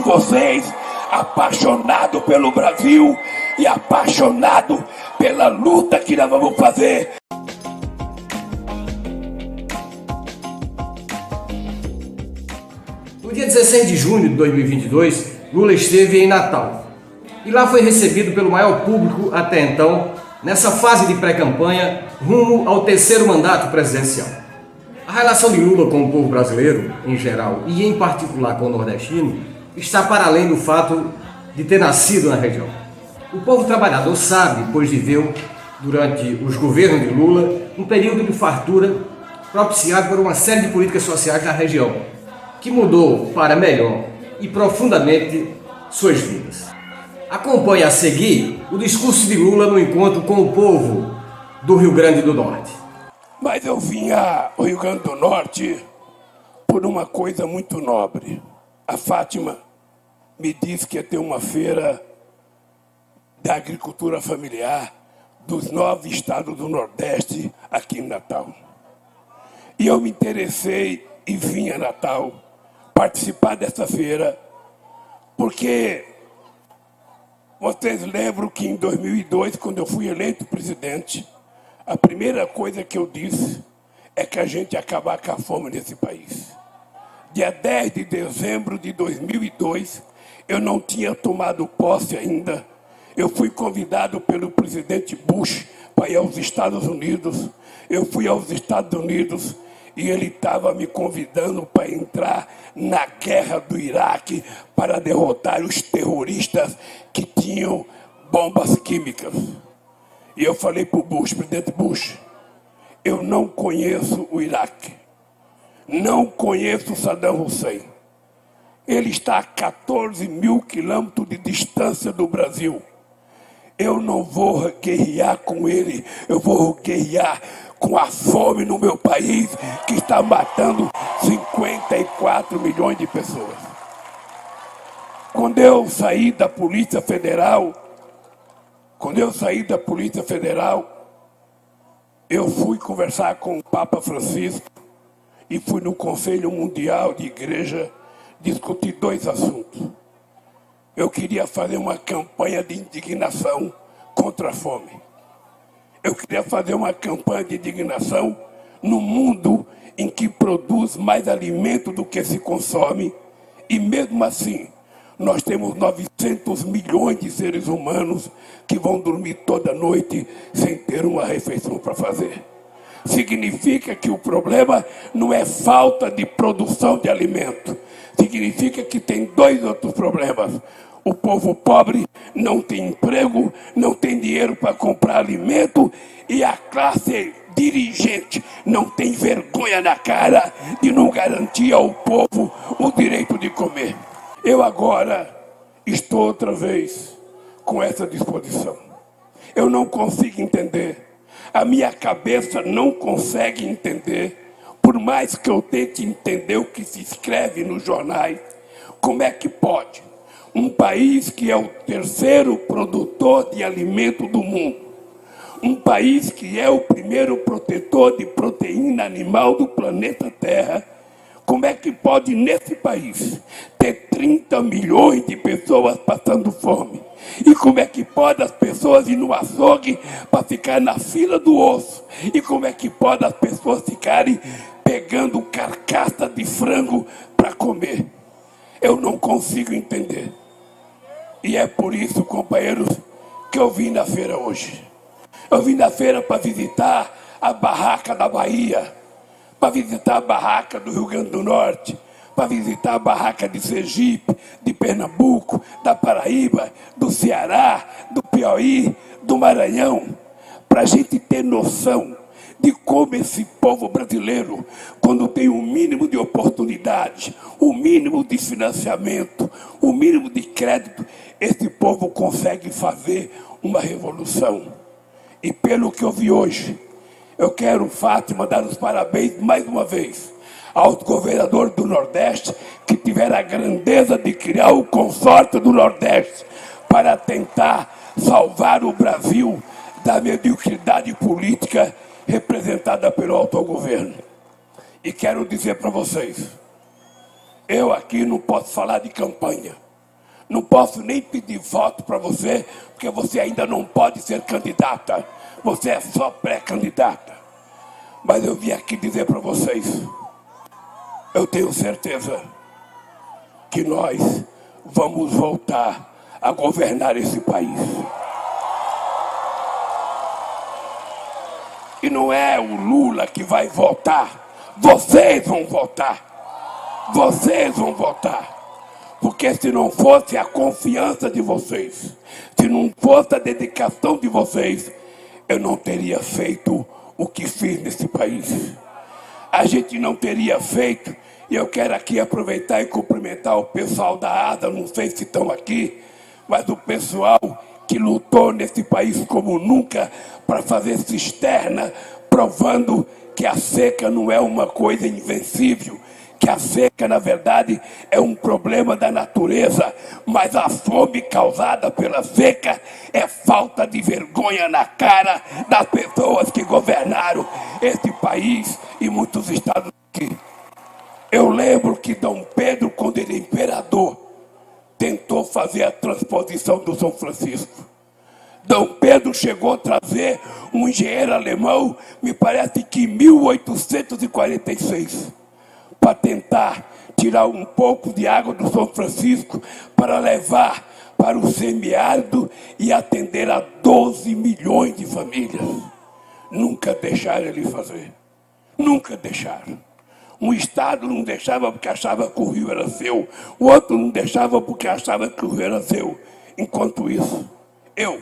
vocês, apaixonado pelo Brasil e apaixonado pela luta que nós vamos fazer. No dia 16 de junho de 2022, Lula esteve em Natal e lá foi recebido pelo maior público até então, nessa fase de pré-campanha, rumo ao terceiro mandato presidencial. A relação de Lula com o povo brasileiro, em geral, e em particular com o nordestino, está para além do fato de ter nascido na região. O povo trabalhador sabe, pois viveu, durante os governos de Lula, um período de fartura propiciado por uma série de políticas sociais na região, que mudou para melhor e profundamente suas vidas. Acompanhe a seguir o discurso de Lula no encontro com o povo do Rio Grande do Norte. Mas eu vim ao Rio Grande do Norte por uma coisa muito nobre. A Fátima me disse que ia ter uma feira da agricultura familiar dos 9 estados do Nordeste aqui em Natal. E eu me interessei e vim a Natal participar dessa feira, porque vocês lembram que em 2002, quando eu fui eleito presidente, a primeira coisa que eu disse é que a gente ia acabar com a fome nesse país. Dia 10 de dezembro de 2002, eu não tinha tomado posse ainda. Eu fui convidado pelo presidente Bush para ir aos Estados Unidos. Eu fui aos Estados Unidos e ele estava me convidando para entrar na guerra do Iraque para derrotar os terroristas que tinham bombas químicas. E eu falei para o Bush, presidente Bush, eu não conheço o Iraque, não conheço Saddam Hussein. Ele está a 14 mil quilômetros de distância do Brasil. Eu não vou guerrear com ele, eu vou guerrear com a fome no meu país, que está matando 54 milhões de pessoas. Quando eu saí da Polícia Federal, eu fui conversar com o Papa Francisco e fui no Conselho Mundial de Igreja discutir 2 assuntos. Eu queria fazer uma campanha de indignação contra a fome. Eu queria fazer uma campanha de indignação no mundo em que produz mais alimento do que se consome. E mesmo assim, nós temos 900 milhões de seres humanos que vão dormir toda noite sem ter uma refeição para fazer. Significa que o problema não é falta de produção de alimento. Significa que tem 2 outros problemas. O povo pobre não tem emprego, não tem dinheiro para comprar alimento e a classe dirigente não tem vergonha na cara de não garantir ao povo o direito de comer. Eu agora estou outra vez com essa disposição. Eu não consigo entender. A minha cabeça não consegue entender, por mais que eu tente entender o que se escreve nos jornais, como é que pode um país que é o terceiro produtor de alimento do mundo, um país que é o primeiro protetor de proteína animal do planeta Terra, como é que pode nesse país ter 30 milhões de pessoas passando fome? E como é que pode as pessoas ir no açougue para ficar na fila do osso? E como é que pode as pessoas ficarem pegando carcaça de frango para comer? Eu não consigo entender. E é por isso, companheiros, que eu vim na feira hoje. Eu vim na feira para visitar a barraca da Bahia, para visitar a barraca do Rio Grande do Norte, para visitar a barraca de Sergipe, de Pernambuco, da Paraíba, do Ceará, do Piauí, do Maranhão, para a gente ter noção de como esse povo brasileiro, quando tem o mínimo de oportunidade, o mínimo de financiamento, o mínimo de crédito, esse povo consegue fazer uma revolução. E pelo que eu vi hoje, eu quero, Fátima, dar os parabéns mais uma vez aos governadores do Nordeste que tiveram a grandeza de criar o consórcio do Nordeste para tentar salvar o Brasil da mediocridade política representada pelo autogoverno. E quero dizer para vocês, eu aqui não posso falar de campanha, Não posso nem pedir voto para você, porque você ainda não pode ser candidata. Você é só pré-candidata. Mas eu vim aqui dizer para vocês, eu tenho certeza que nós vamos voltar a governar esse país. E não é o Lula que vai votar, vocês vão votar. Vocês vão votar. Porque se não fosse a confiança de vocês, se não fosse a dedicação de vocês, eu não teria feito o que fiz nesse país. A gente não teria feito, e eu quero aqui aproveitar e cumprimentar o pessoal da ASA, não sei se estão aqui, mas o pessoal que lutou nesse país como nunca para fazer cisterna, provando que a seca não é uma coisa invencível, que a seca, na verdade, é um problema da natureza, mas a fome causada pela seca é falta de vergonha na cara das pessoas que governaram esse país e muitos estados aqui. Eu lembro que Dom Pedro, quando ele é imperador, tentou fazer a transposição do São Francisco. Dom Pedro chegou a trazer um engenheiro alemão, me parece que em 1846, para tentar tirar um pouco de água do São Francisco para levar para o semiárido e atender a 12 milhões de famílias. Nunca deixaram ele fazer. Nunca deixaram. Um estado não deixava porque achava que o rio era seu. O outro não deixava porque achava que o rio era seu. Enquanto isso, eu,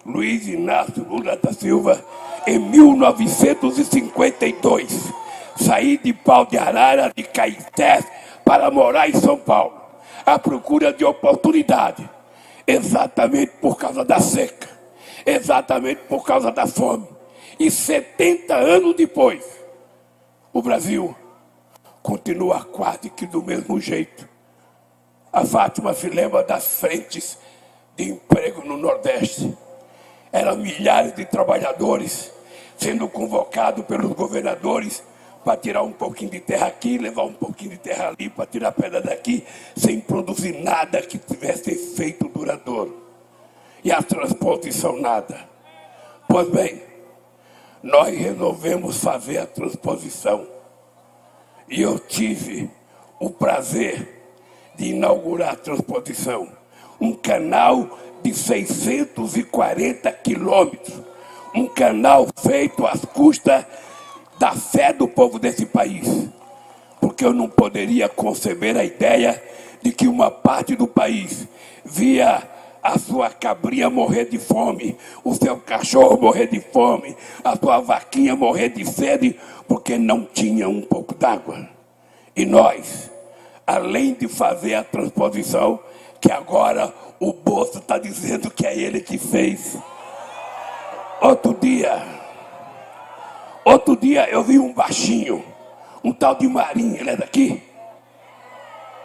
Luiz Inácio Lula da Silva, em 1952, saí de Pau de Arara, de Caetés, para morar em São Paulo, à procura de oportunidade, exatamente por causa da seca, exatamente por causa da fome. E 70 anos depois, o Brasil continua quase que do mesmo jeito. A Fátima se lembra das frentes de emprego no Nordeste. Eram milhares de trabalhadores sendo convocados pelos governadores para tirar um pouquinho de terra aqui, levar um pouquinho de terra ali, para tirar pedra daqui, sem produzir nada que tivesse efeito duradouro. E a transposição nada. Pois bem, nós resolvemos fazer a transposição. E eu tive o prazer de inaugurar a transposição. Um canal de 640 quilômetros. Um canal feito às custas da fé do povo desse país. Porque eu não poderia conceber a ideia de que uma parte do país via a sua cabrinha morrer de fome, o seu cachorro morrer de fome, a sua vaquinha morrer de sede, porque não tinha um pouco d'água. E nós, além de fazer a transposição, que agora o Bolso está dizendo que é ele que fez. Outro dia eu vi um baixinho, um tal de Marinho, ele é daqui?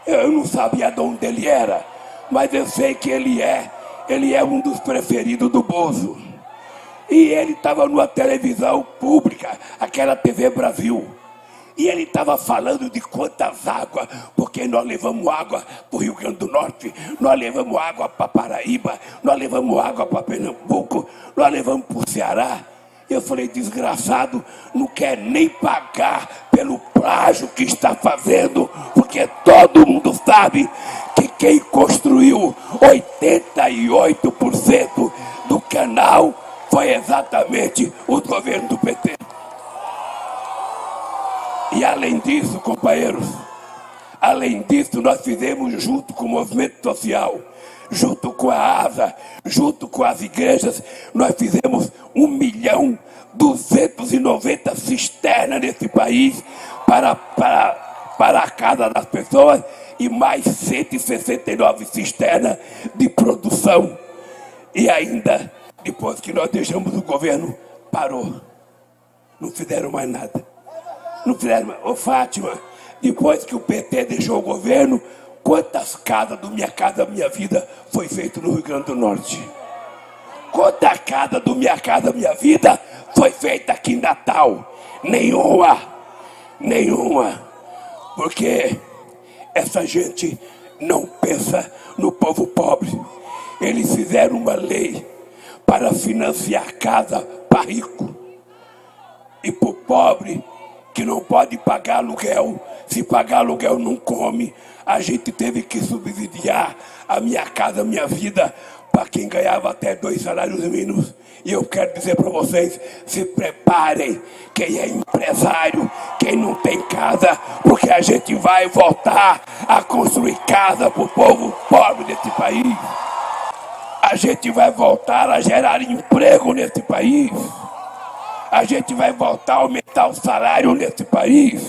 Eu não sabia de onde ele era, mas eu sei que ele é um dos preferidos do Bozo. E ele estava numa televisão pública, aquela TV Brasil. E ele estava falando de quantas águas, porque nós levamos água para o Rio Grande do Norte, nós levamos água para Paraíba, nós levamos água para Pernambuco, nós levamos para o Ceará. Eu falei, desgraçado, não quer nem pagar pelo plágio que está fazendo, porque todo mundo sabe que quem construiu 88% do canal foi exatamente o governo do PT. E além disso, companheiros, além disso, nós fizemos junto com o movimento social, junto com a ASA, junto com as igrejas, nós fizemos 1.290.000 cisternas nesse país para a casa das pessoas e mais 169 cisternas de produção. E ainda, depois que nós deixamos o governo, parou. Não fizeram mais nada. Não fizeram mais. Ô Fátima, depois que o PT deixou o governo, quantas casas do Minha Casa Minha Vida foi feito no Rio Grande do Norte? Quanta casa do Minha Casa Minha Vida foi feita aqui em Natal? Nenhuma. Porque essa gente não pensa no povo pobre. Eles fizeram uma lei para financiar casa para rico. E para o pobre, que não pode pagar aluguel, se pagar aluguel não come, a gente teve que subsidiar a Minha Casa Minha Vida para quem ganhava até 2 salários mínimos. E eu quero dizer para vocês, se preparem, quem é empresário, quem não tem casa, porque a gente vai voltar a construir casa para o povo pobre desse país. A gente vai voltar a gerar emprego nesse país. A gente vai voltar a aumentar o salário nesse país.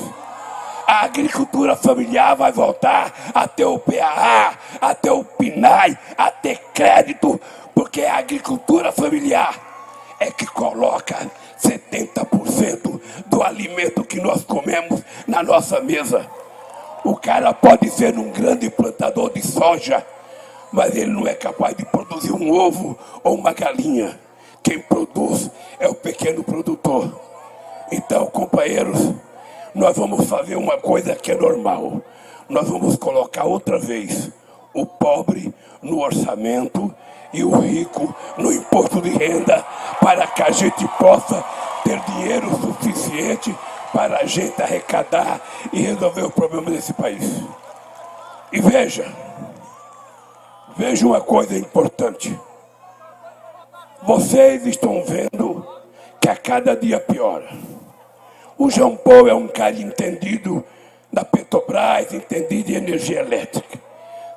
A agricultura familiar vai voltar a ter o PAA, a ter o PNAE, a ter crédito, porque a agricultura familiar é que coloca 70% do alimento que nós comemos na nossa mesa. O cara pode ser um grande plantador de soja, mas ele não é capaz de produzir um ovo ou uma galinha. Quem produz é o pequeno produtor. Então, companheiros, nós vamos fazer uma coisa que é normal. Nós vamos colocar outra vez o pobre no orçamento e o rico no imposto de renda, para que a gente possa ter dinheiro suficiente para a gente arrecadar e resolver o problema desse país. E veja uma coisa importante. Vocês estão vendo que a cada dia piora. O João Paulo é um cara entendido da Petrobras, entendido de energia elétrica.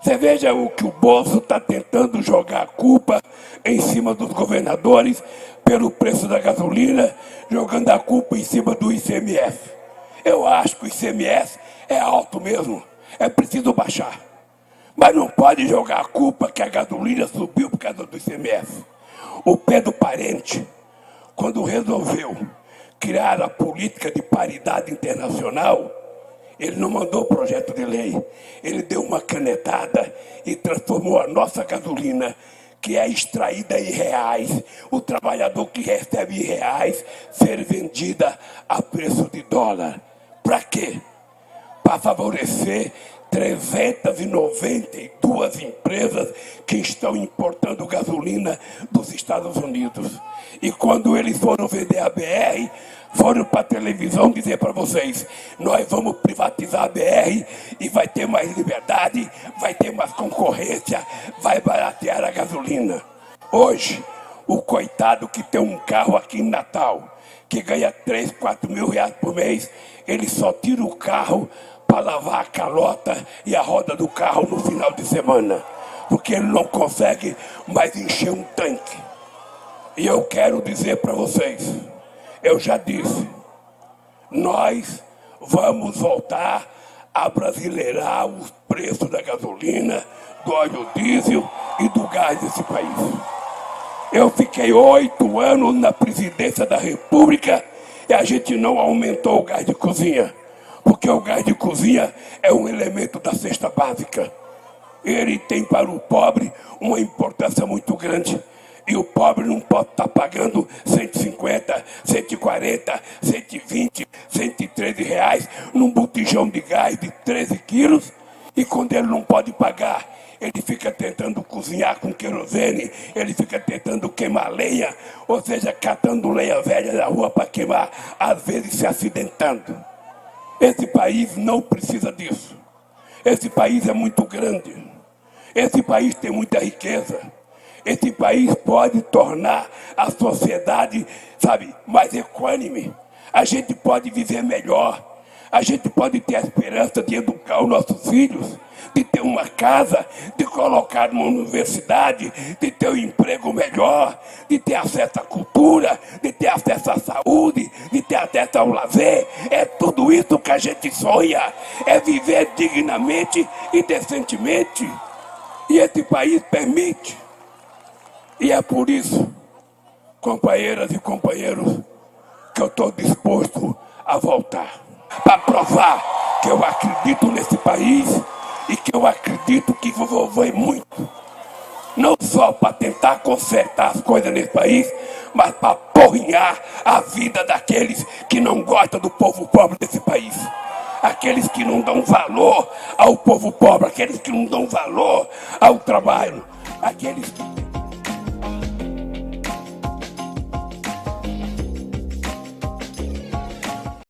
Você veja o que o Bolso está tentando jogar a culpa em cima dos governadores pelo preço da gasolina, jogando a culpa em cima do ICMS. Eu acho que o ICMS é alto mesmo, é preciso baixar. Mas não pode jogar a culpa que a gasolina subiu por causa do ICMS. O Pedro Parente, quando resolveu criar a política de paridade internacional, ele não mandou projeto de lei, ele deu uma canetada e transformou a nossa gasolina, que é extraída em reais, o trabalhador que recebe em reais, ser vendida a preço de dólar. Para quê? Para favorecer 392 empresas que estão importando gasolina dos Estados Unidos. E quando eles foram vender a BR, foram para a televisão dizer para vocês: nós vamos privatizar a BR e vai ter mais liberdade, vai ter mais concorrência, vai baratear a gasolina. Hoje, o coitado que tem um carro aqui em Natal, que ganha 3, 4 mil reais por mês, ele só tira o carro para lavar a calota e a roda do carro no final de semana, porque ele não consegue mais encher um tanque. E eu quero dizer para vocês, eu já disse, nós vamos voltar a brasileirar os preços da gasolina, do óleo diesel e do gás desse país. Eu fiquei 8 anos na presidência da República e a gente não aumentou o gás de cozinha, porque o gás de cozinha é um elemento da cesta básica. Ele tem para o pobre uma importância muito grande. E o pobre não pode estar pagando 150, 140, 120, 113 reais num botijão de gás de 13 quilos. E quando ele não pode pagar, ele fica tentando cozinhar com querosene, ele fica tentando queimar lenha, ou seja, catando lenha velha da rua para queimar, às vezes se acidentando. Esse país não precisa disso. Esse país é muito grande. Esse país tem muita riqueza. Esse país pode tornar a sociedade, mais equânime. A gente pode viver melhor. A gente pode ter a esperança de educar os nossos filhos, de ter uma casa, de colocar numa universidade, de ter um emprego melhor, de ter acesso à cultura, de ter acesso à saúde, de ter acesso ao lazer. É tudo isso que a gente sonha. É viver dignamente e decentemente. E esse país permite. E é por isso, companheiras e companheiros, que eu estou disposto a voltar. Para provar que eu acredito nesse país e que eu acredito que vou evoluir muito. Não só para tentar consertar as coisas nesse país, mas para porrinhar a vida daqueles que não gostam do povo pobre desse país. aqueles que não dão valor ao povo pobre, aqueles que não dão valor ao trabalho, aqueles que